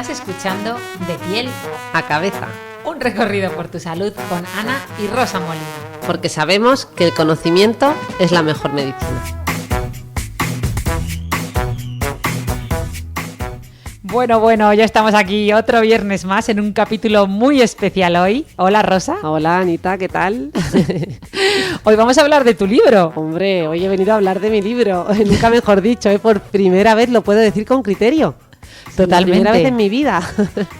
Estás escuchando De Piel a Cabeza, un recorrido por tu salud con Ana y Rosa Molina. Porque sabemos que el conocimiento es la mejor medicina. Bueno, ya estamos aquí otro viernes más en un capítulo muy especial hoy. Hola, Rosa. Hola, Anita, ¿qué tal? Hoy vamos a hablar de tu libro. Hombre, hoy he venido a hablar de mi libro, nunca mejor dicho, por primera vez lo puedo decir con criterio. Totalmente. La primera vez en mi vida.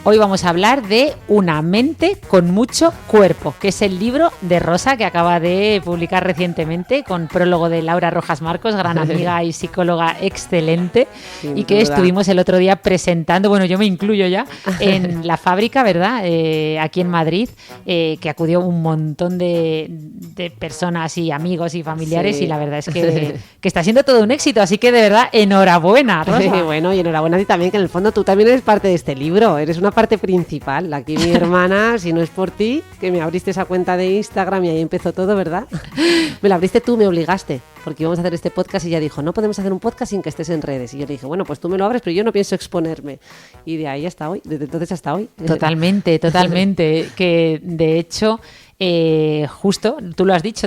Hoy vamos a hablar de Una mente con mucho cuerpo, que es el libro de Rosa que acaba de publicar recientemente con prólogo de Laura Rojas Marcos, gran amiga y psicóloga excelente. Sin y que duda. estuvimos el otro día presentando, bueno, yo me incluyo ya, en la fábrica, ¿verdad? Aquí en Madrid, que acudió un montón de personas y amigos y familiares, Sí. y la verdad es que está siendo todo un éxito, así que de verdad, enhorabuena, Rosa. Bueno, y enhorabuena a ti también, que en el fondo tú también eres parte de este libro, eres una parte principal. Aquí mi hermana, si no es por ti, que me abriste esa cuenta de Instagram y ahí empezó todo, ¿verdad? Me la abriste tú, me obligaste, porque íbamos a hacer este podcast y ella dijo, no podemos hacer un podcast sin que estés en redes. Y yo le dije, bueno, pues tú me lo abres, pero yo no pienso exponerme. Y de ahí hasta hoy, desde entonces hasta hoy. Totalmente. Que de hecho, justo, tú lo has dicho,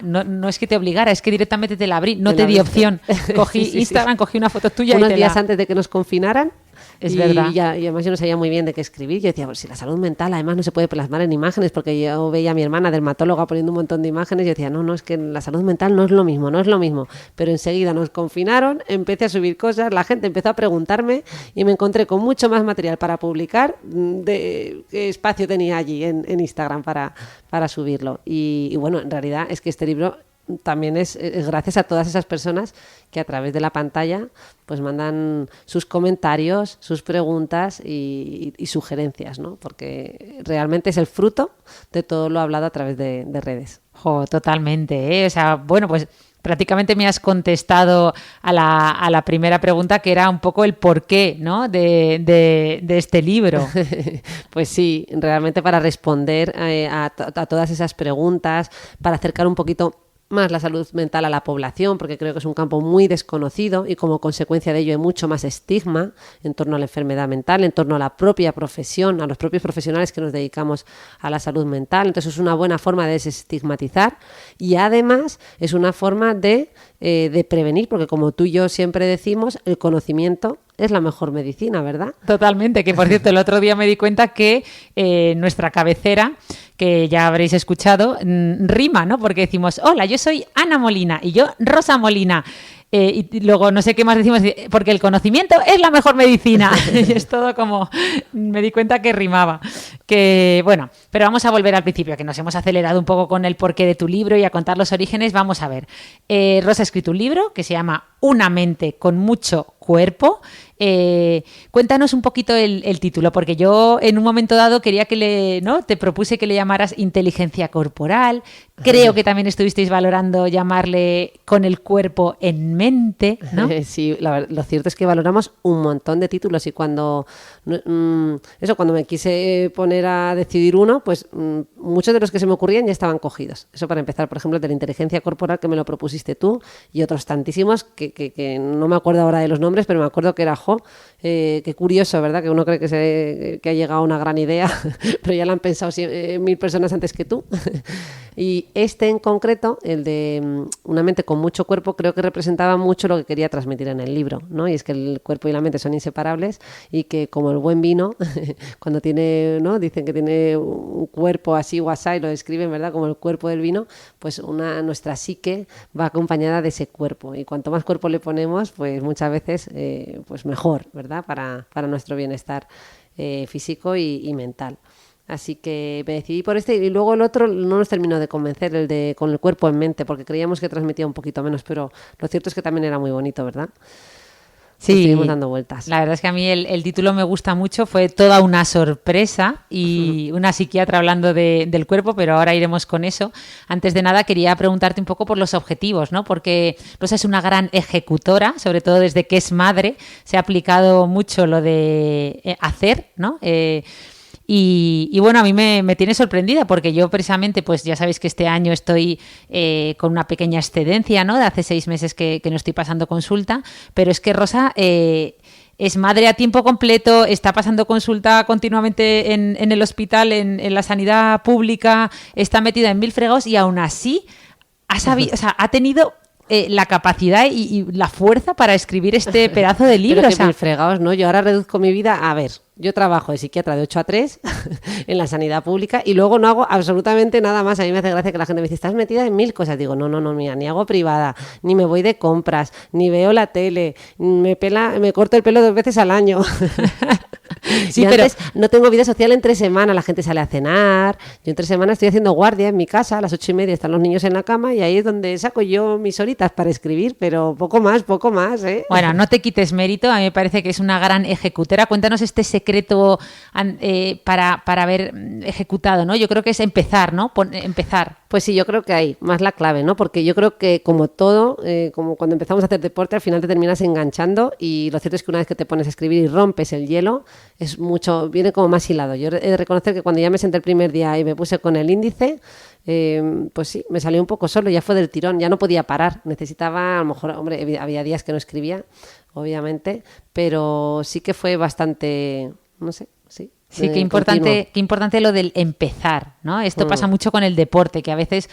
no es que te obligara, es que directamente te la abrí, no Me te la di abriste. opción. Cogí Sí. Instagram, cogí una foto tuya Unos y te días la... antes de que nos confinaran. Es y verdad. y además yo no sabía muy bien de qué escribir. Yo decía, pues si la salud mental además no se puede plasmar en imágenes, porque yo veía a mi hermana dermatóloga poniendo un montón de imágenes y yo decía, no, es que la salud mental no es lo mismo. Pero enseguida nos confinaron, empecé a subir cosas, la gente empezó a preguntarme y me encontré con mucho más material para publicar de qué espacio tenía allí en Instagram para subirlo. Y bueno, en realidad es que este libro también es gracias a todas esas personas que a través de la pantalla pues mandan sus comentarios, sus preguntas y sugerencias, ¿no? Porque realmente es el fruto de todo lo hablado a través de redes. Jo, totalmente, ¿eh? O sea, bueno, pues prácticamente me has contestado a la primera pregunta, que era un poco el porqué, ¿no? de este libro. Pues sí, realmente para responder a todas esas preguntas, para acercar un poquito más la salud mental a la población, porque creo que es un campo muy desconocido y como consecuencia de ello hay mucho más estigma en torno a la enfermedad mental, en torno a la propia profesión, a los propios profesionales que nos dedicamos a la salud mental. Entonces es una buena forma de desestigmatizar y además es una forma de prevenir, porque como tú y yo siempre decimos, el conocimiento es la mejor medicina, ¿verdad? Totalmente, que por cierto el otro día me di cuenta que nuestra cabecera, que ya habréis escuchado, rima, ¿no? Porque decimos, hola, yo soy Ana Molina y yo Rosa Molina. Y luego no sé qué más decimos, porque el conocimiento es la mejor medicina. Y es todo como, me di cuenta que rimaba. Que bueno, pero vamos a volver al principio, que nos hemos acelerado un poco con el porqué de tu libro y a contar los orígenes. Vamos a ver. Rosa ha escrito un libro que se llama Una mente con mucho cuerpo. Cuéntanos un poquito el título, porque yo en un momento dado quería te propuse que le llamaras inteligencia corporal. Creo que también estuvisteis valorando llamarle con el cuerpo en mente, ¿no? Sí, lo cierto es que valoramos un montón de títulos y cuando me quise poner a decidir uno, pues muchos de los que se me ocurrían ya estaban cogidos. Eso para empezar, por ejemplo, el de la inteligencia corporal, que me lo propusiste tú, y otros tantísimos que no me acuerdo ahora de los nombres, pero me acuerdo que era qué curioso, ¿verdad? Que uno cree que ha llegado a una gran idea, pero ya la han pensado 1000 personas antes que tú. Y este en concreto, el de Una mente con mucho cuerpo, creo que representaba mucho lo que quería transmitir en el libro, ¿no? Y es que el cuerpo y la mente son inseparables y que como el buen vino, cuando tiene, ¿no? Dicen que tiene un cuerpo así o así, y lo describen, ¿verdad? Como el cuerpo del vino, pues nuestra psique va acompañada de ese cuerpo y cuanto más cuerpo le ponemos, pues muchas veces pues mejor, ¿verdad? Para nuestro bienestar físico y mental. Así que me decidí por este y luego el otro no nos terminó de convencer, el de con el cuerpo en mente, porque creíamos que transmitía un poquito menos, pero lo cierto es que también era muy bonito, ¿verdad? Sí, estuvimos dando vueltas. La verdad es que a mí el título me gusta mucho, fue toda una sorpresa y una psiquiatra hablando del cuerpo, pero ahora iremos con eso. Antes de nada quería preguntarte un poco por los objetivos, ¿no? Porque Rosa es una gran ejecutora, sobre todo desde que es madre, se ha aplicado mucho lo de hacer, ¿no? Y bueno, a mí me tiene sorprendida porque yo precisamente, pues ya sabéis que este año estoy con una pequeña excedencia, ¿no? De hace 6 meses que no estoy pasando consulta, pero es que Rosa es madre a tiempo completo, está pasando consulta continuamente en el hospital, en la sanidad pública, está metida en 1000 fregados y aún así ha tenido la capacidad y la fuerza para escribir este pedazo de libro. Pero que mil fregados, ¿no? Yo ahora reduzco mi vida a ver. Yo trabajo de psiquiatra de 8 a 3 en la sanidad pública y luego no hago absolutamente nada más. A mí me hace gracia que la gente me dice, estás metida en 1000 cosas. Digo, no, mira, ni hago privada, ni me voy de compras, ni veo la tele, me corto el pelo 2 veces al año. Sí, y antes no tengo vida social entre semana, la gente sale a cenar. Yo entre semana estoy haciendo guardia en mi casa, a las 8:30 están los niños en la cama y ahí es donde saco yo mis horitas para escribir, pero poco más, ¿eh? Bueno, no te quites mérito, a mí me parece que es una gran ejecutera. Cuéntanos este secreto para haber ejecutado, ¿no? Yo creo que es empezar, ¿no? Empezar. Pues sí, yo creo que hay más la clave, ¿no? Porque yo creo que como todo, como cuando empezamos a hacer deporte, al final te terminas enganchando y lo cierto es que una vez que te pones a escribir y rompes el hielo, es mucho, viene como más hilado. Yo he de reconocer que cuando ya me senté el primer día y me puse con el índice, pues sí, me salió un poco solo, ya fue del tirón, ya no podía parar. Necesitaba, a lo mejor, hombre, había días que no escribía, obviamente, pero sí que fue bastante, no sé, sí. Sí, qué importante lo del empezar, ¿no? Esto pasa mucho con el deporte, que a veces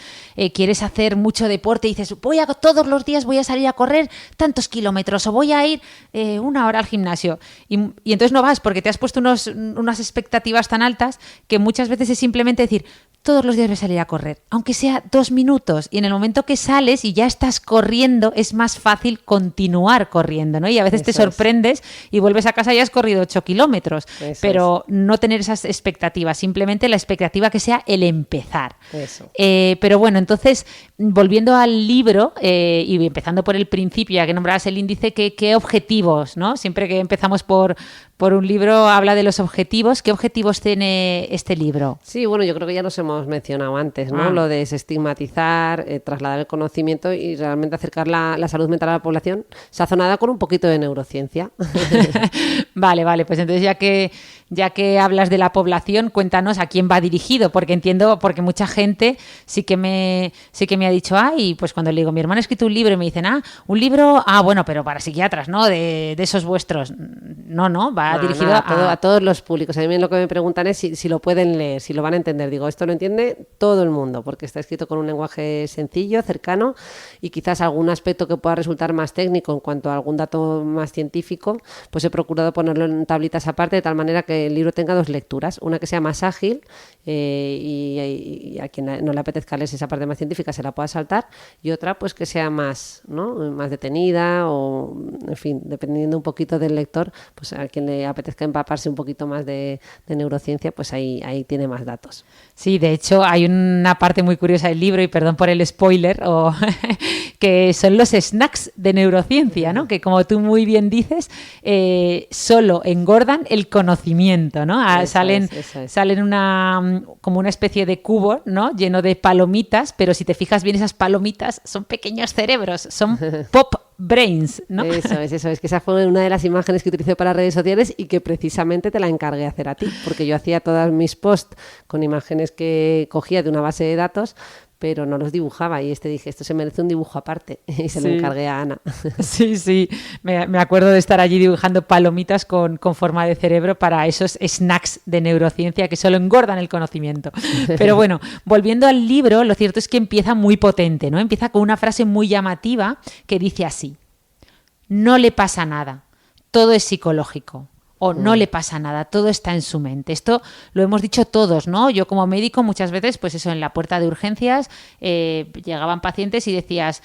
quieres hacer mucho deporte y dices, todos los días voy a salir a correr tantos kilómetros o voy a ir 1 hora al gimnasio. Y entonces no vas porque te has puesto unas expectativas tan altas que muchas veces es simplemente decir, todos los días voy a salir a correr, aunque sea 2 minutos. Y en el momento que sales y ya estás corriendo, es más fácil continuar corriendo, ¿no? Y a veces te sorprendes y vuelves a casa y has corrido 8 kilómetros. Pero no tener esas expectativas, simplemente la expectativa que sea el empezar. Pero bueno, entonces, volviendo al libro y empezando por el principio, ya que nombrabas el índice, ¿qué objetivos, ¿no? Siempre que empezamos por un libro habla de los objetivos. ¿Qué objetivos tiene este libro? Sí, bueno, yo creo que ya los hemos mencionado antes, ¿no? Lo de desestigmatizar, trasladar el conocimiento y realmente acercar la salud mental a la población, sazonada con un poquito de neurociencia. Vale, pues entonces ya que hablas de la población, cuéntanos a quién va dirigido, porque mucha gente sí que me ha dicho, pues cuando le digo, mi hermano ha escrito un libro y me dicen, un libro, bueno, pero para psiquiatras, ¿no? De esos vuestros. No, va dirigido a todos los públicos. A mí lo que me preguntan es si lo pueden leer, si lo van a entender. Digo, esto lo entiende todo el mundo, porque está escrito con un lenguaje sencillo, cercano, y quizás algún aspecto que pueda resultar más técnico en cuanto a algún dato más científico, pues he procurado ponerlo en tablitas aparte, de tal manera que el libro tenga 2 lecturas, una que sea más ágil y a quien no le apetezca leer esa parte más científica se la pueda saltar, y otra pues que sea más, ¿no? Más detenida o, en fin, dependiendo un poquito del lector, pues a quien le apetezca empaparse un poquito más de neurociencia, pues ahí tiene más datos. Sí, de hecho hay una parte muy curiosa del libro, y perdón por el spoiler, que son los snacks de neurociencia, ¿no? Que como tú muy bien dices, solo engordan el conocimiento, ¿no? Salen como una especie de cubo, ¿no? Lleno de palomitas, pero si te fijas bien, esas palomitas son pequeños cerebros, son pop brains, ¿no? Eso es que esa fue una de las imágenes que utilicé para redes sociales y que precisamente te la encargué hacer a ti, porque yo hacía todas mis posts con imágenes que cogía de una base de datos, pero no los dibujaba, y dije, esto se merece un dibujo aparte, y se lo encargué a Ana. Sí, me acuerdo de estar allí dibujando palomitas con forma de cerebro para esos snacks de neurociencia que solo engordan el conocimiento. Pero bueno, volviendo al libro, lo cierto es que empieza muy potente, ¿no? Empieza con una frase muy llamativa que dice así: no le pasa nada, todo es psicológico. O no le pasa nada, todo está en su mente. Esto lo hemos dicho todos, ¿no? Yo como médico muchas veces, pues eso, en la puerta de urgencias llegaban pacientes y decías,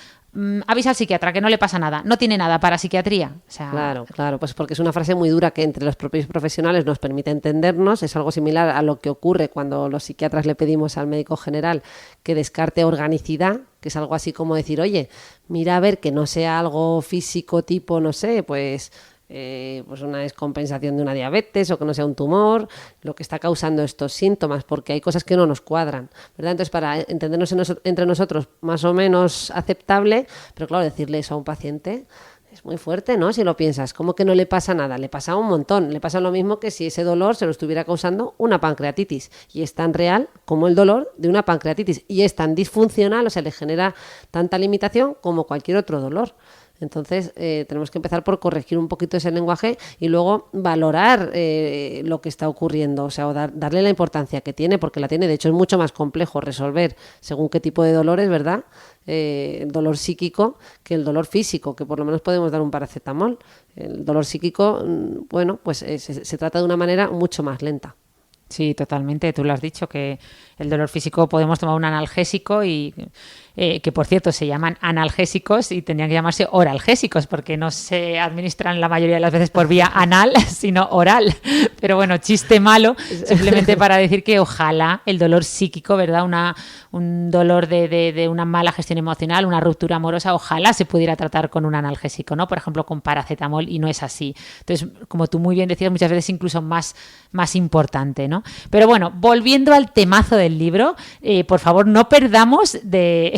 avisa al psiquiatra que no le pasa nada, no tiene nada para psiquiatría. O sea, Claro, pues porque es una frase muy dura que entre los propios profesionales nos permite entendernos. Es algo similar a lo que ocurre cuando los psiquiatras le pedimos al médico general que descarte organicidad, que es algo así como decir, oye, mira a ver que no sea algo físico tipo, no sé, pues una descompensación de una diabetes o que no sea un tumor, lo que está causando estos síntomas, porque hay cosas que no nos cuadran, ¿verdad? Entonces, para entendernos entre nosotros más o menos aceptable, pero claro, decirle eso a un paciente es muy fuerte, ¿no? Si lo piensas, ¿cómo que no le pasa nada? Le pasa un montón, le pasa lo mismo que si ese dolor se lo estuviera causando una pancreatitis, y es tan real como el dolor de una pancreatitis, y es tan disfuncional, o sea, le genera tanta limitación como cualquier otro dolor. Entonces, tenemos que empezar por corregir un poquito ese lenguaje y luego valorar lo que está ocurriendo, o sea, darle la importancia que tiene, porque la tiene. De hecho, es mucho más complejo resolver según qué tipo de dolores, ¿verdad? El dolor psíquico que el dolor físico, que por lo menos podemos dar un paracetamol. El dolor psíquico, bueno, pues se trata de una manera mucho más lenta. Sí, totalmente. Tú lo has dicho, que el dolor físico podemos tomar un analgésico y que, por cierto, se llaman analgésicos y tendrían que llamarse oralgésicos porque no se administran la mayoría de las veces por vía anal, sino oral. Pero bueno, chiste malo, simplemente para decir que ojalá el dolor psíquico, ¿verdad? Un dolor de una mala gestión emocional, una ruptura amorosa, ojalá se pudiera tratar con un analgésico, ¿no? Por ejemplo, con paracetamol, y no es así. Entonces, como tú muy bien decías, muchas veces incluso más importante, ¿no? Pero bueno, volviendo al temazo del libro, por favor, no perdamos de...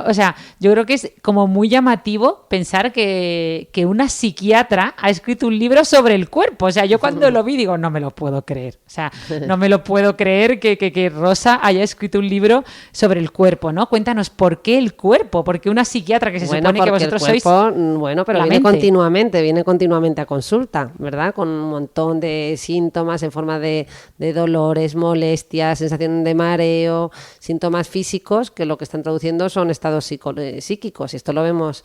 o sea, yo creo que es como muy llamativo pensar que una psiquiatra ha escrito un libro sobre el cuerpo. O sea, yo cuando lo vi digo, no me lo puedo creer. O sea, no me lo puedo creer que Rosa haya escrito un libro sobre el cuerpo, ¿no? Cuéntanos, ¿por qué el cuerpo? ¿Por qué una psiquiatra que se supone que vosotros sois? Bueno, pero viene continuamente a consulta, ¿verdad? Con un montón de síntomas en forma de dolores, molestias, sensación de mareo, síntomas físicos que lo que están traduciendo son estados psíquicos. Y esto lo vemos,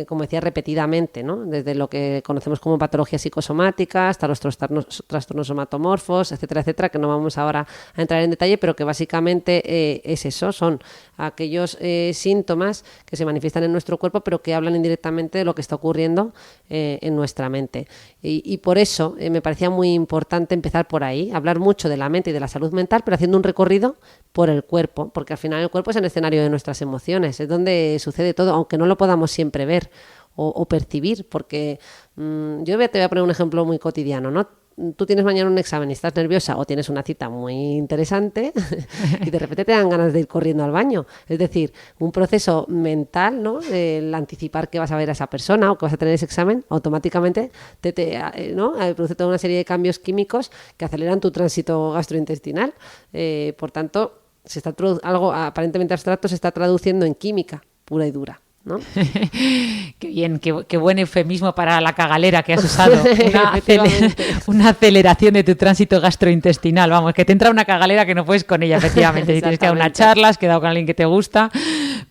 como decía, repetidamente, ¿no? Desde lo que conocemos como patologías psicosomáticas hasta los trastornos somatomorfos, etcétera, etcétera, que no vamos ahora a entrar en detalle, pero que básicamente es eso, son aquellos síntomas que se manifiestan en nuestro cuerpo, pero que hablan indirectamente de lo que está ocurriendo en nuestra mente. Y por eso me parecía muy importante empezar por ahí, hablar mucho de la mente y de la salud mental, pero haciendo un recorrido por el cuerpo, porque al final el cuerpo es el escenario de nuestras emociones, es donde sucede todo, aunque no lo podamos siempre ver o percibir, porque yo te voy a poner un ejemplo muy cotidiano, ¿no? Tú tienes mañana un examen y estás nerviosa o tienes una cita muy interesante y de repente te dan ganas de ir corriendo al baño. Es decir, un proceso mental, ¿no? El anticipar que vas a ver a esa persona o que vas a tener ese examen, automáticamente ¿no? Produce toda una serie de cambios químicos que aceleran tu tránsito gastrointestinal. Por tanto, algo aparentemente abstracto se está traduciendo en química pura y dura, ¿no? Qué bien, qué buen eufemismo para la cagalera que has usado. Una aceleración de tu tránsito gastrointestinal. Vamos, que te entra una cagalera que no puedes con ella, efectivamente. Si tienes que dar una charla, has quedado con alguien que te gusta.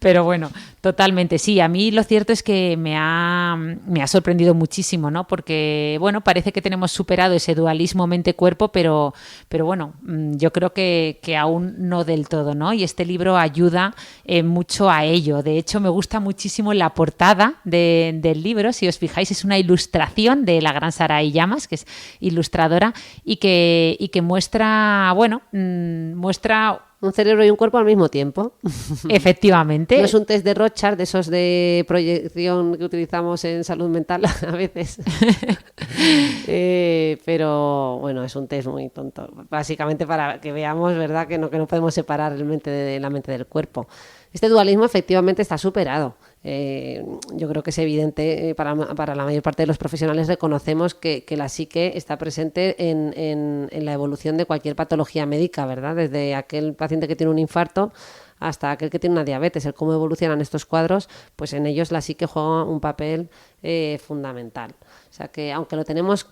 Pero bueno, totalmente. Sí, a mí lo cierto es que me ha sorprendido muchísimo, ¿no? Porque, bueno, parece que tenemos superado ese dualismo mente-cuerpo, pero bueno, yo creo que aún no del todo, ¿no? Y este libro ayuda mucho a ello. De hecho, me gusta muchísimo la portada del libro. Si os fijáis, es una ilustración de la gran Sarai Llamas, que es ilustradora, y que muestra, bueno, muestra un cerebro y un cuerpo al mismo tiempo. Efectivamente. No es un test de Rorschach, de esos de proyección que utilizamos en salud mental a veces. Pero bueno, es un test muy tonto. Básicamente para que veamos, ¿verdad?, que no podemos separar la mente del cuerpo. Este dualismo efectivamente está superado. Yo creo que es evidente para la mayor parte de los profesionales. Reconocemos que la psique está presente en la evolución de cualquier patología médica, ¿verdad? Desde aquel paciente que tiene un infarto hasta aquel que tiene una diabetes. El cómo evolucionan estos cuadros, pues en ellos la psique juega un papel fundamental. O sea que aunque lo tenemos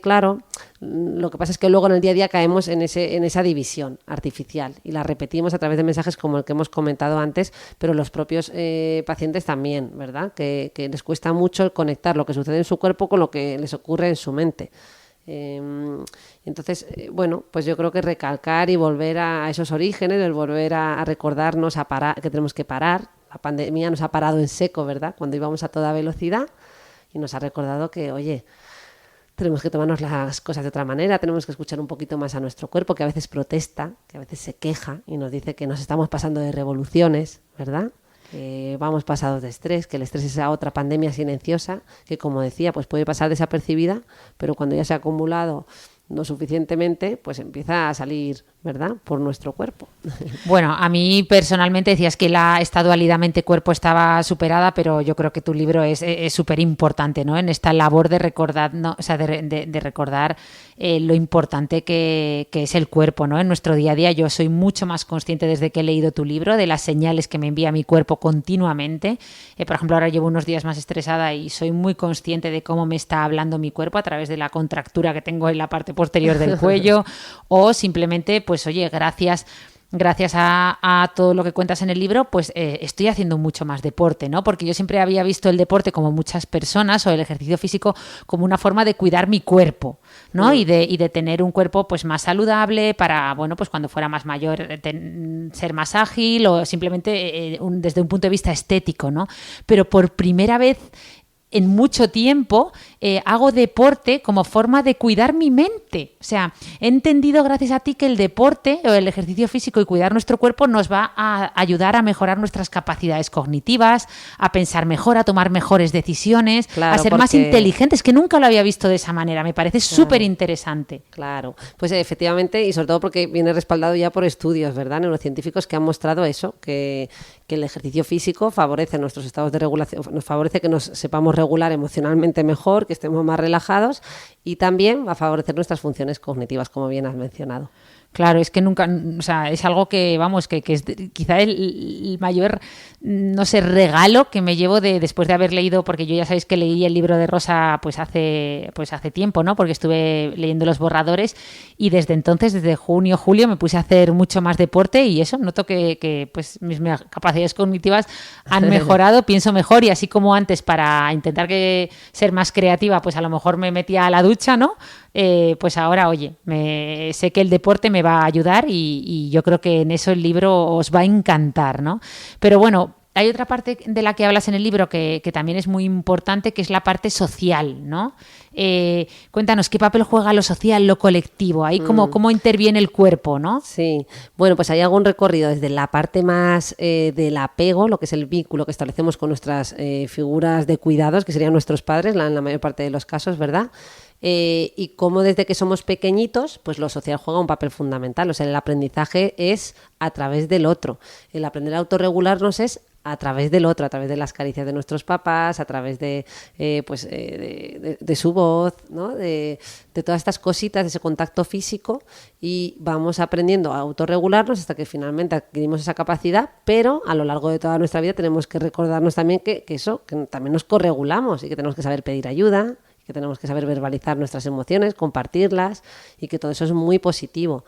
claro, lo que pasa es que luego en el día a día caemos en esa división artificial y la repetimos a través de mensajes como el que hemos comentado antes, pero los propios pacientes también, ¿verdad? Que les cuesta mucho conectar lo que sucede en su cuerpo con lo que les ocurre en su mente. Entonces, bueno, pues yo creo que recalcar y volver a esos orígenes, el volver a recordarnos que tenemos que parar. La pandemia nos ha parado en seco, ¿verdad? Cuando íbamos a toda velocidad, y nos ha recordado que, oye, tenemos que tomarnos las cosas de otra manera, tenemos que escuchar un poquito más a nuestro cuerpo, que a veces protesta, que a veces se queja y nos dice que nos estamos pasando de revoluciones, ¿verdad? Que vamos pasados de estrés, que el estrés es esa otra pandemia silenciosa que, como decía, pues puede pasar desapercibida, pero cuando ya se ha acumulado no suficientemente, pues empieza a salir, ¿verdad?, por nuestro cuerpo. Bueno, a mí personalmente decías que esta dualidad mente-cuerpo estaba superada, pero yo creo que tu libro es súper importante, ¿no? En esta labor de recordar, ¿no? O sea, de recordar lo importante que es el cuerpo, ¿no? En nuestro día a día yo soy mucho más consciente desde que he leído tu libro de las señales que me envía mi cuerpo continuamente. Por ejemplo, ahora llevo unos días más estresada y soy muy consciente de cómo me está hablando mi cuerpo a través de la contractura que tengo en la parte posterior del cuello o simplemente, pues oye, gracias a todo lo que cuentas en el libro, pues estoy haciendo mucho más deporte, ¿no? Porque yo siempre había visto el deporte, como muchas personas, o el ejercicio físico como una forma de cuidar mi cuerpo, ¿no? Y de tener un cuerpo pues más saludable para, bueno, pues cuando fuera más mayor ser más ágil o simplemente desde un punto de vista estético, ¿no? Pero por primera vez en mucho tiempo hago deporte como forma de cuidar mi mente. O sea, he entendido gracias a ti que el deporte o el ejercicio físico y cuidar nuestro cuerpo nos va a ayudar a mejorar nuestras capacidades cognitivas, a pensar mejor, a tomar mejores decisiones, claro, a ser más inteligentes, que nunca lo había visto de esa manera. Me parece súper interesante. Claro, pues efectivamente, y sobre todo porque viene respaldado ya por estudios, ¿verdad?, neurocientíficos que han mostrado eso, que el ejercicio físico favorece nuestros estados de regulación, nos favorece que nos sepamos regular emocionalmente mejor, que estemos más relajados y también va a favorecer nuestras funciones cognitivas, como bien has mencionado. Claro, es que nunca, o sea, es algo que, vamos, que es quizá el mayor, no sé, regalo que me llevo después de haber leído, porque yo ya sabéis que leí el libro de Rosa pues hace tiempo, ¿no? Porque estuve leyendo los borradores y desde entonces, desde junio, julio, me puse a hacer mucho más deporte y eso, noto que pues mis capacidades cognitivas han mejorado, pienso mejor y así como antes para intentar ser más creativa, pues a lo mejor me metía a la ducha, ¿no? Pues ahora, oye, sé que el deporte me va a ayudar y yo creo que en eso el libro os va a encantar, ¿no? Pero bueno, hay otra parte de la que hablas en el libro que también es muy importante, que es la parte social, ¿no? Cuéntanos, ¿qué papel juega lo social, lo colectivo? Ahí cómo interviene el cuerpo, ¿no? Sí, bueno, pues hay algún recorrido desde la parte más del apego, lo que es el vínculo que establecemos con nuestras figuras de cuidados, que serían nuestros padres, en la mayor parte de los casos, ¿verdad? Y cómo desde que somos pequeñitos, pues lo social juega un papel fundamental. O sea, el aprendizaje es a través del otro. El aprender a autorregularnos es a través del otro, a través de las caricias de nuestros papás, a través de su voz, ¿no? De todas estas cositas, de ese contacto físico, y vamos aprendiendo a autorregularnos hasta que finalmente adquirimos esa capacidad, pero a lo largo de toda nuestra vida tenemos que recordarnos también que también nos corregulamos y que tenemos que saber pedir ayuda, que tenemos que saber verbalizar nuestras emociones, compartirlas y que todo eso es muy positivo.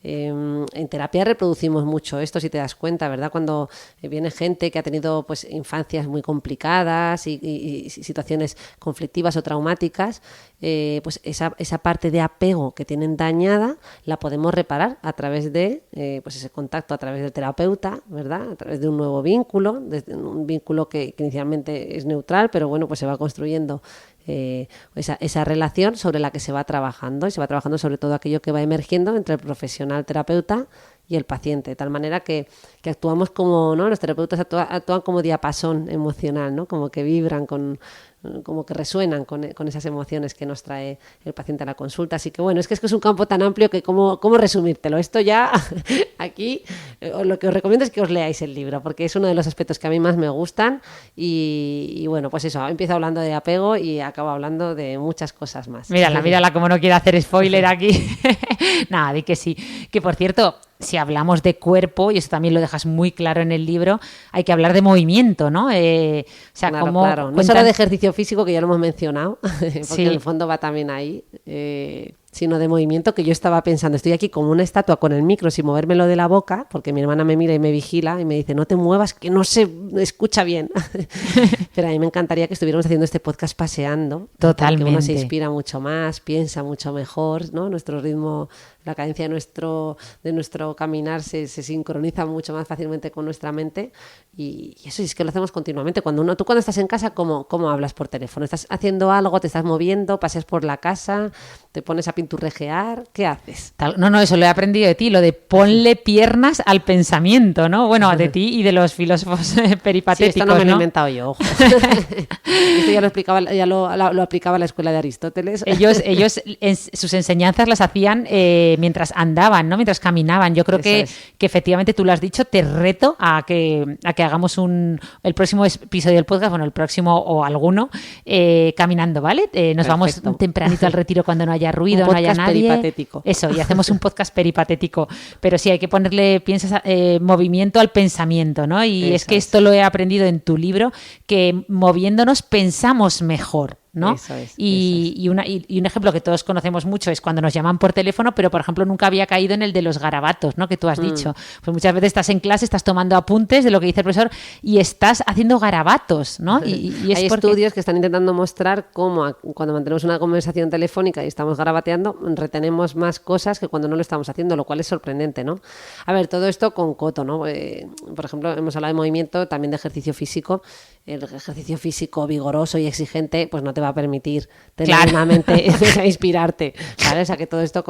En terapia reproducimos mucho esto, si te das cuenta, ¿verdad? Cuando viene gente que ha tenido pues infancias muy complicadas y situaciones conflictivas o traumáticas, pues esa parte de apego que tienen dañada la podemos reparar a través de pues ese contacto a través del terapeuta, ¿verdad? A través de un nuevo vínculo, desde un vínculo que inicialmente es neutral, pero bueno, pues se va construyendo esa relación sobre la que se va trabajando, y se va trabajando sobre todo aquello que va emergiendo entre el profesional terapeuta y el paciente, de tal manera que actuamos como, ¿no? Los terapeutas actúan como diapasón emocional, ¿no? Como que vibran como que resuenan con esas emociones que nos trae el paciente a la consulta. Así que bueno, es que es un campo tan amplio que cómo resumírtelo. Esto ya aquí lo que os recomiendo es que os leáis el libro, porque es uno de los aspectos que a mí más me gustan y bueno, pues eso, empiezo hablando de apego y acabo hablando de muchas cosas más. Mírala, como no quiere hacer spoiler aquí. Nada, di que sí. Que por cierto, si hablamos de cuerpo, y eso también lo dejas muy claro en el libro, hay que hablar de movimiento, ¿no? O sea, claro. No solo de ejercicio físico, que ya lo hemos mencionado, porque sí, en el fondo va también ahí, sino de movimiento, que yo estaba pensando, estoy aquí como una estatua con el micro sin movérmelo de la boca, porque mi hermana me mira y me vigila y me dice, no te muevas, que no se escucha bien. Pero a mí me encantaría que estuviéramos haciendo este podcast paseando. Totalmente. Porque uno se inspira mucho más, piensa mucho mejor, ¿no? Nuestro ritmo la cadencia de nuestro caminar se sincroniza mucho más fácilmente con nuestra mente y eso es que lo hacemos continuamente. Tú cuando estás en casa, ¿cómo hablas por teléfono? ¿Estás haciendo algo? ¿Te estás moviendo? ¿Paseas por la casa? ¿Te pones a pinturrejear? ¿Qué haces? No, eso lo he aprendido de ti, lo de ponle piernas al pensamiento, ¿no? Bueno, de ti y de los filósofos peripatéticos, sí, esto no me lo he inventado yo, ojo. Esto ya lo explicaba, lo aplicaba la escuela de Aristóteles. Ellos sus enseñanzas las hacían mientras andaban, ¿no? Mientras caminaban. Yo creo que efectivamente tú lo has dicho, te reto a que hagamos el próximo episodio del podcast, bueno, el próximo o alguno, caminando, ¿vale? Nos vamos tempranito al retiro cuando no haya ruido, no haya nadie. Peripatético. Eso, y hacemos un podcast peripatético. Pero sí, hay que ponerle movimiento al pensamiento, ¿no? Y es que esto lo he aprendido en tu libro, que moviéndonos pensamos mejor, ¿no? Y un ejemplo que todos conocemos mucho es cuando nos llaman por teléfono, pero por ejemplo nunca había caído en el de los garabatos, ¿no? Que tú has dicho. Pues muchas veces estás en clase, estás tomando apuntes de lo que dice el profesor y estás haciendo garabatos, ¿no? Y hay estudios que están intentando mostrar cómo cuando mantenemos una conversación telefónica y estamos garabateando, retenemos más cosas que cuando no lo estamos haciendo, lo cual es sorprendente, ¿no? A ver, todo esto con coto, ¿no? Por ejemplo, hemos hablado de movimiento, también de ejercicio físico. El ejercicio físico vigoroso y exigente pues no te va a permitir tener una mente a inspirarte, ¿vale? O sea, que todo esto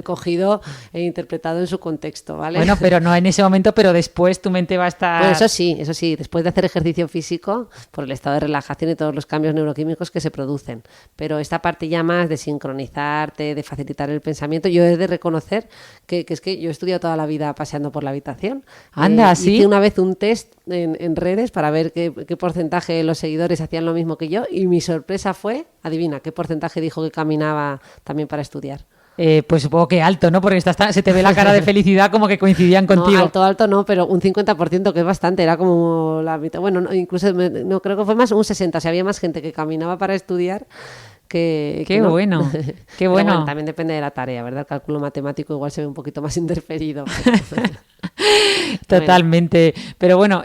cogido e interpretado en su contexto, ¿vale? Bueno, pero no en ese momento, pero después tu mente va a estar... Bueno, eso sí, después de hacer ejercicio físico, por el estado de relajación y todos los cambios neuroquímicos que se producen. Pero esta parte ya más de sincronizarte, de facilitar el pensamiento, yo he de reconocer que es que yo he estudiado toda la vida paseando por la habitación. Anda, ¿sí? Hice una vez un test en redes para ver qué porcentaje de los seguidores hacían lo mismo que yo y mi sorpresa fue, adivina, qué porcentaje dijo que caminaba también para estudiar. Pues supongo que alto, ¿no? Porque se te ve la cara de felicidad como que coincidían contigo. No, alto no, pero un 50%, que es bastante, era como la mitad. Bueno, no, incluso no creo que fue más un 60%, o sea, había más gente que caminaba para estudiar que qué no. Bueno, qué bueno. Bueno, también depende de la tarea, ¿verdad? El cálculo matemático igual se ve un poquito más interferido. Totalmente. Pero bueno,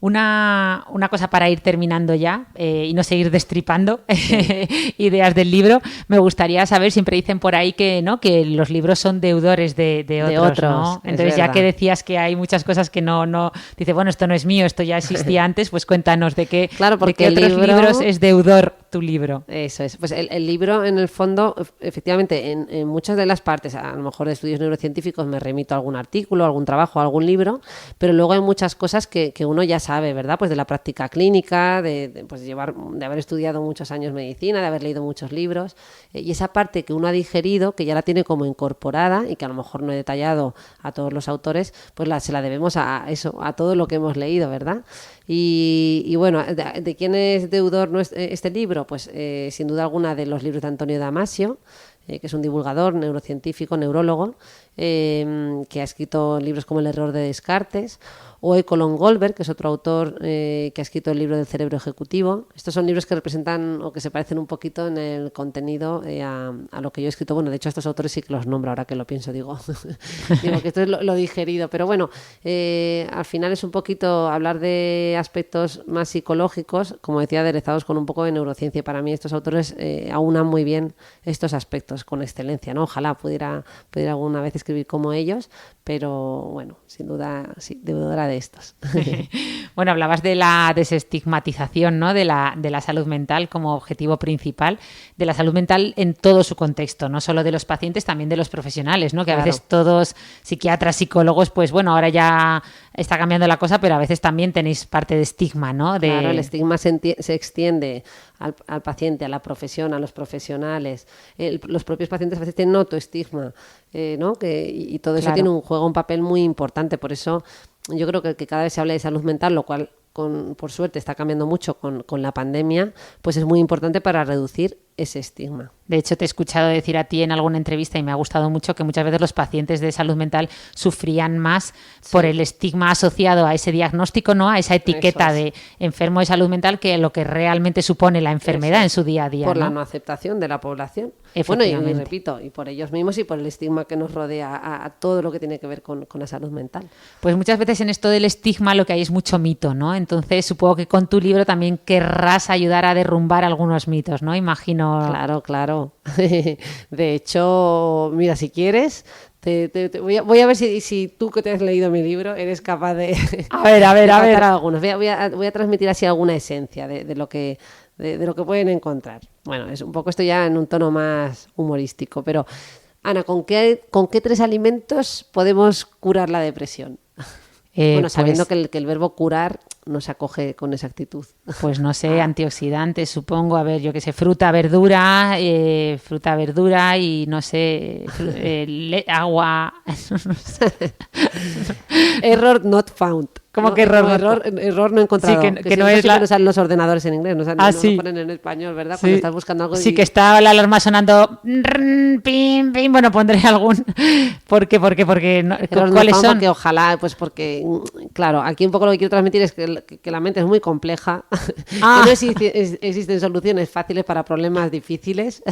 una cosa para ir terminando ya y no seguir destripando ideas del libro, me gustaría saber, siempre dicen por ahí que los libros son deudores de otros, ¿no? Entonces, ya que decías que hay muchas cosas que no dice, bueno, esto no es mío, esto ya existía antes, pues cuéntanos de qué otros libros es deudor tu libro. Eso es. Pues el libro, en el fondo, efectivamente, en muchas de las partes, a lo mejor de estudios neurocientíficos, me remito a algún artículo, algún trabajo, algún libro, pero luego hay muchas cosas que uno ya sabe, ¿verdad? Pues de la práctica clínica, de haber estudiado muchos años medicina, de haber leído muchos libros, y esa parte que uno ha digerido, que ya la tiene como incorporada y que a lo mejor no he detallado a todos los autores, pues se la debemos a todo lo que hemos leído, ¿verdad? Y bueno, ¿de quién es deudor este libro? Pues sin duda alguna de los libros de Antonio Damasio, que es un divulgador, neurocientífico, neurólogo, que ha escrito libros como El error de Descartes, o Colin Goldberg, que es otro autor que ha escrito el libro del cerebro ejecutivo. Estos son libros que representan o que se parecen un poquito en el contenido a lo que yo he escrito. Bueno, de hecho, estos autores sí que los nombro ahora que lo pienso, digo que esto es lo digerido. Pero bueno, al final es un poquito hablar de aspectos más psicológicos, como decía, aderezados con un poco de neurociencia. Para mí estos autores aunan muy bien estos aspectos con excelencia, ¿no? Ojalá pudiera alguna vez escribir como ellos, pero bueno, sin duda, sí, deudora de estos. Bueno, hablabas de la desestigmatización, ¿no? de la salud mental como objetivo principal, de la salud mental en todo su contexto, no solo de los pacientes, también de los profesionales, ¿no? Que a veces todos, psiquiatras, psicólogos, pues bueno, ahora ya está cambiando la cosa, pero a veces también tenéis parte de estigma, ¿no? Claro, el estigma se extiende al paciente, a la profesión, a los profesionales. Los propios pacientes a veces tienen autoestigma, ¿no? Y todo eso juega un papel muy importante. Por eso yo creo que cada vez se habla de salud mental, lo cual por suerte está cambiando mucho con la pandemia, pues es muy importante para reducir ese estigma. De hecho, te he escuchado decir a ti en alguna entrevista y me ha gustado mucho que muchas veces los pacientes de salud mental sufrían más por el estigma asociado a ese diagnóstico, ¿no? A esa etiqueta de enfermo de salud mental, que lo que realmente supone la enfermedad en su día a día. Por la no aceptación de la población. Bueno, y repito, y por ellos mismos y por el estigma que nos rodea a todo lo que tiene que ver con la salud mental. Pues muchas veces en esto del estigma lo que hay es mucho mito, ¿no? Entonces supongo que con tu libro también querrás ayudar a derrumbar algunos mitos, ¿no? Imagino no... Claro. De hecho, mira, si quieres, voy a ver si tú que te has leído mi libro eres capaz de... A ver. Algunos. Voy a transmitir así alguna esencia de lo que pueden encontrar. Bueno, es un poco esto ya en un tono más humorístico, pero Ana, ¿con qué 3 alimentos podemos curar la depresión? Bueno, sabiendo que el verbo curar no se acoge con exactitud. Pues no sé, antioxidantes, supongo. A ver, yo qué sé, fruta, verdura y no sé, agua. No sé. Error not found. ¿Cómo que error? Error no encontrado. Sí, que no es no salen los ordenadores en inglés, no sí. lo ponen en español, ¿verdad? Sí. Cuando estás buscando algo. Sí, que está la alarma sonando. Pim, pim. Bueno, pondré algún. Porque no, ¿cuáles son? Porque ojalá, pues porque, claro, aquí un poco lo que quiero transmitir es que la mente es muy compleja, que no existen soluciones fáciles para problemas difíciles,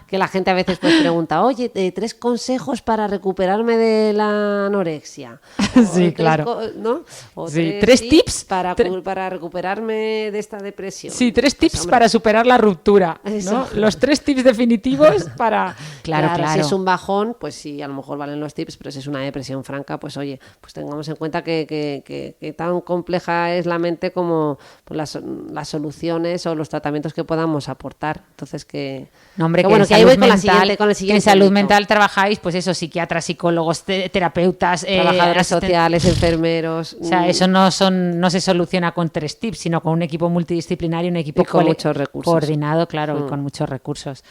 que la gente a veces pues pregunta, oye, 3 consejos para recuperarme de la anorexia. Sí, claro. ¿No? O sí, 3 tips para recuperarme de esta depresión. Sí, 3 tips para superar la ruptura, ¿no? Los 3 tips definitivos para... Claro. Si es un bajón, pues sí, a lo mejor valen los tips, pero si es una depresión franca, pues oye, pues tengamos en cuenta que tan compleja es la mente como pues, las soluciones o los tratamientos que podamos aportar. Entonces que... No, hombre, que bueno, que ahí voy con el siguiente que en salud mental trabajáis, pues eso, psiquiatras, psicólogos, terapeutas, trabajadores sociales, enfermeros. O sea, eso no se soluciona con 3 tips, sino con un equipo multidisciplinario, un equipo con muchos recursos. Coordinado, claro, y con muchos recursos.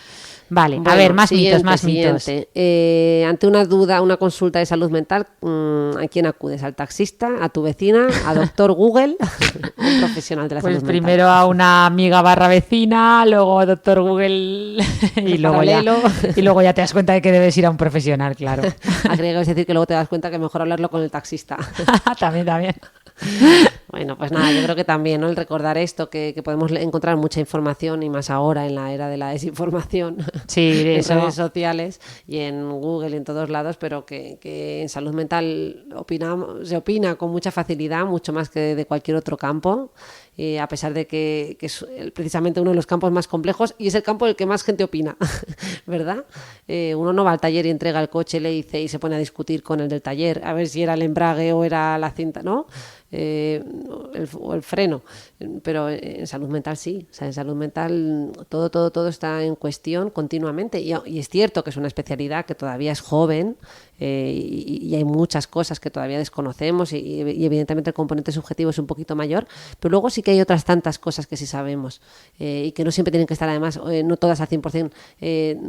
Vale, bueno, a ver, más mitos. Ante una duda, una consulta de salud mental, ¿a quién acudes? ¿Al taxista? ¿A tu vecina? ¿A doctor Google? Un profesional de la salud mental. Pues primero a una amiga /vecina, luego a doctor Google y luego ya te das cuenta de que debes ir a un profesional, claro. Es decir, que luego te das cuenta que mejor hablarlo con el taxista. También. Bueno, pues nada, yo creo que también, ¿no? El recordar esto, que podemos encontrar mucha información y más ahora en la era de la desinformación, sí, en redes sociales y en Google y en todos lados, pero que en salud mental se opina con mucha facilidad, mucho más que de cualquier otro campo, a pesar de que es precisamente uno de los campos más complejos y es el campo en el que más gente opina, ¿verdad? Uno no va al taller y entrega el coche, le dice y se pone a discutir con el del taller a ver si era el embrague o era la cinta, ¿no? O el freno, pero en salud mental sí, o sea, en salud mental todo está en cuestión continuamente y es cierto que es una especialidad que todavía es joven y hay muchas cosas que todavía desconocemos y evidentemente el componente subjetivo es un poquito mayor, pero luego sí que hay otras tantas cosas que sí sabemos y que no siempre tienen que estar además, no todas al 100%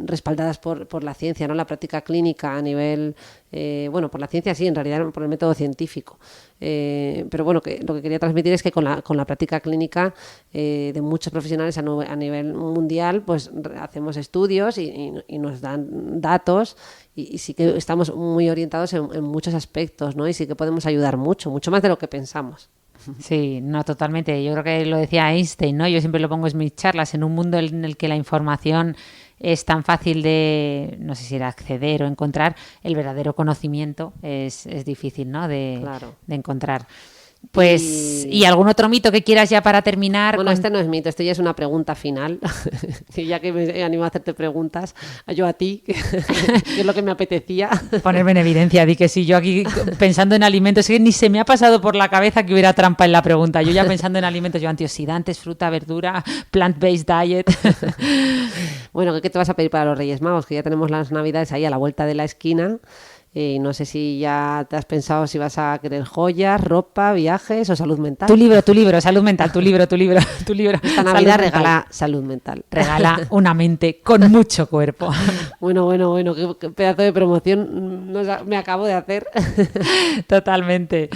respaldadas por la ciencia, ¿no? La práctica clínica a nivel, por la ciencia sí, en realidad por el método científico. Pero bueno, que lo que quería transmitir es que con la práctica clínica de muchos profesionales a nivel mundial, pues hacemos estudios y nos dan datos y sí que estamos muy orientados en muchos aspectos, ¿no? Y sí que podemos ayudar mucho más de lo que pensamos. Sí, no, totalmente. Yo creo que lo decía Einstein, ¿no? Yo siempre lo pongo en mis charlas, en un mundo en el que la información es tan fácil de, no sé si era acceder o encontrar, el verdadero conocimiento es difícil, ¿no? De encontrar. Pues, ¿y algún otro mito que quieras ya para terminar? Bueno, este no es mito, esto ya es una pregunta final. Y ya que me animo a hacerte preguntas, yo a ti, que es lo que me apetecía. Ponerme en evidencia, di que sí, yo aquí pensando en alimentos, que ni se me ha pasado por la cabeza que hubiera trampa en la pregunta. Yo ya pensando en alimentos, yo antioxidantes, fruta, verdura, plant-based diet. Bueno, ¿qué te vas a pedir para los Reyes Magos? Que ya tenemos las Navidades ahí a la vuelta de la esquina. Y no sé si ya te has pensado si vas a querer joyas, ropa, viajes o salud mental. Tu libro, salud mental, tu libro. Esta Navidad regala salud mental. Regala una mente con mucho cuerpo. Bueno, qué pedazo de promoción me acabo de hacer. Totalmente.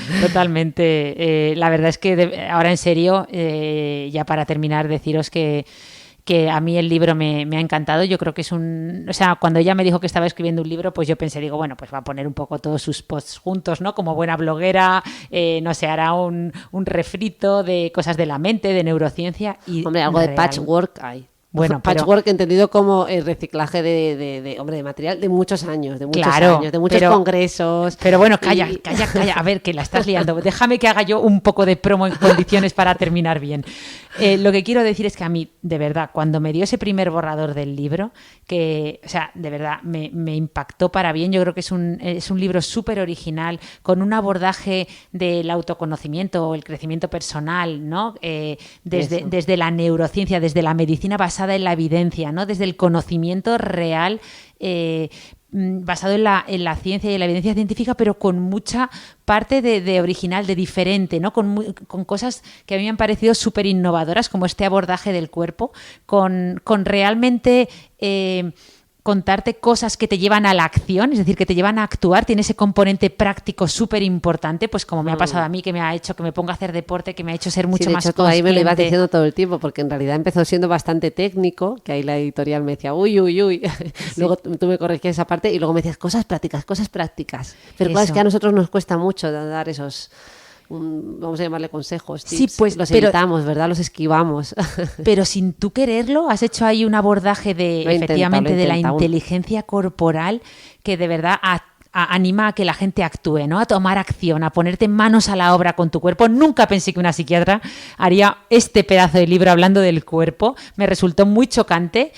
La verdad es que ahora en serio, ya para terminar, deciros que a mí el libro me ha encantado. Yo creo que es o sea, cuando ella me dijo que estaba escribiendo un libro, pues yo pensé, digo, bueno, pues va a poner un poco todos sus posts juntos, ¿no? Como buena bloguera, no sé, hará un refrito de cosas de la mente, de neurociencia y... Hombre, algo de patchwork hay. Bueno, Patchwork entendido como el reciclaje de material de muchos años, de muchos claro, años, de muchos congresos. Pero bueno, calla, a ver, que la estás liando. Déjame que haga yo un poco de promo en condiciones para terminar bien. Lo que quiero decir es que a mí, de verdad, cuando me dio ese primer borrador del libro, que, o sea, de verdad, me impactó para bien. Yo creo que es un libro súper original, con un abordaje del autoconocimiento o el crecimiento personal, ¿no? Desde la neurociencia, desde la medicina basada en la evidencia, ¿no? Desde el conocimiento real, basado en la ciencia y en la evidencia científica, pero con mucha parte de original, de diferente, ¿no? Con cosas que a mí me han parecido súper innovadoras, como este abordaje del cuerpo, con realmente contarte cosas que te llevan a la acción, es decir, que te llevan a actuar, tiene ese componente práctico súper importante, pues como me ha pasado a mí, que me ha hecho que me ponga a hacer deporte, que me ha hecho ser mucho más consciente. Ahí me lo ibas diciendo todo el tiempo, porque en realidad empezó siendo bastante técnico, que ahí la editorial me decía, uy. Sí. Luego tú me corregías esa parte y luego me decías cosas prácticas. Pero claro, es que a nosotros nos cuesta mucho dar esos... vamos a llamarle consejos, tips. Sí, pues, los evitamos, ¿verdad? Los esquivamos. Pero sin tú quererlo, has hecho ahí un abordaje efectivamente de la inteligencia corporal que de verdad anima a que la gente actúe, ¿no? A tomar acción, a ponerte manos a la obra con tu cuerpo. Nunca pensé que una psiquiatra haría este pedazo de libro hablando del cuerpo. Me resultó muy chocante,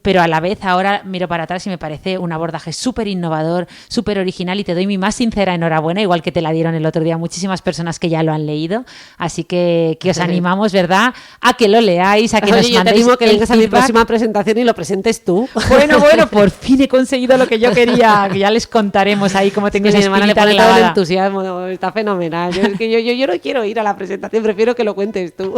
pero a la vez ahora miro para atrás y me parece un abordaje súper innovador, súper original, y te doy mi más sincera enhorabuena, igual que te la dieron el otro día muchísimas personas que ya lo han leído. Así que os animamos, ¿verdad?, a que lo leáis, a que nos mandéis. Yo te animo que vengas a mi próxima presentación y lo presentes tú. Bueno, por fin he conseguido lo que yo quería, que ya les contaremos ahí cómo tengo esa espinita clavada. Todo el entusiasmo, no, está fenomenal. Yo no quiero ir a la presentación, prefiero que lo cuentes tú.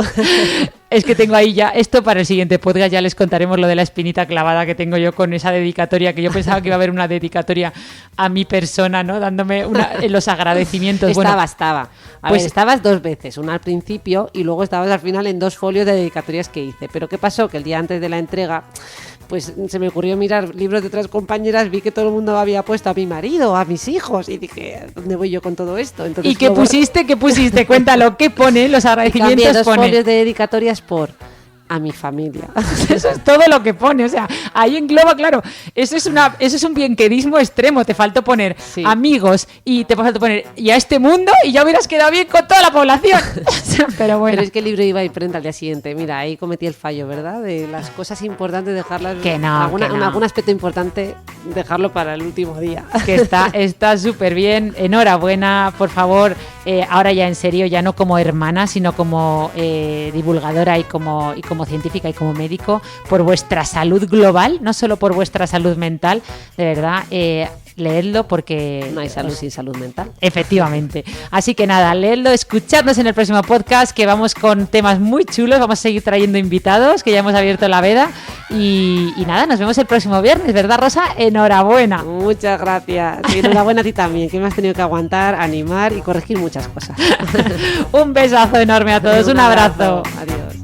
Es que tengo ahí ya, esto para el siguiente podcast ya les contaremos lo de la espinita clavada que tengo yo con esa dedicatoria, que yo pensaba que iba a haber una dedicatoria a mi persona, ¿no? Dándome los agradecimientos. Estaba. Estabas 2 veces, una al principio y luego estabas al final en 2 folios de dedicatorias que hice. Pero ¿qué pasó? Que el día antes de la entrega, pues se me ocurrió mirar libros de otras compañeras, vi que todo el mundo había puesto a mi marido, a mis hijos, y dije, ¿dónde voy yo con todo esto? Entonces, ¿y qué pusiste? ¿Qué pusiste? Cuéntalo, ¿qué pone? Los agradecimientos. Cambié 2 folios de dedicatorias por a mi familia. Eso es todo lo que pone, o sea, ahí engloba, claro, eso es un bienquedismo extremo, te faltó poner amigos y te faltó poner y a este mundo y ya hubieras quedado bien con toda la población. Pero bueno. Pero es que el libro iba a imprenta al día siguiente, mira, ahí cometí el fallo, ¿verdad? De las cosas importantes dejarlas, algún aspecto importante dejarlo para el último día. Que está súper bien, enhorabuena, por favor, ahora ya en serio, ya no como hermana, sino como divulgadora y como científica y como médico, por vuestra salud global, no solo por vuestra salud mental, de verdad, leedlo porque... No hay salud sin salud mental. Efectivamente. Así que nada, leedlo, escuchadnos en el próximo podcast, que vamos con temas muy chulos, vamos a seguir trayendo invitados, que ya hemos abierto la veda, y nada, nos vemos el próximo viernes, ¿verdad, Rosa? Enhorabuena. Muchas gracias. Y enhorabuena a ti también, que me has tenido que aguantar, animar y corregir muchas cosas. Un besazo enorme a todos, un abrazo. Adiós.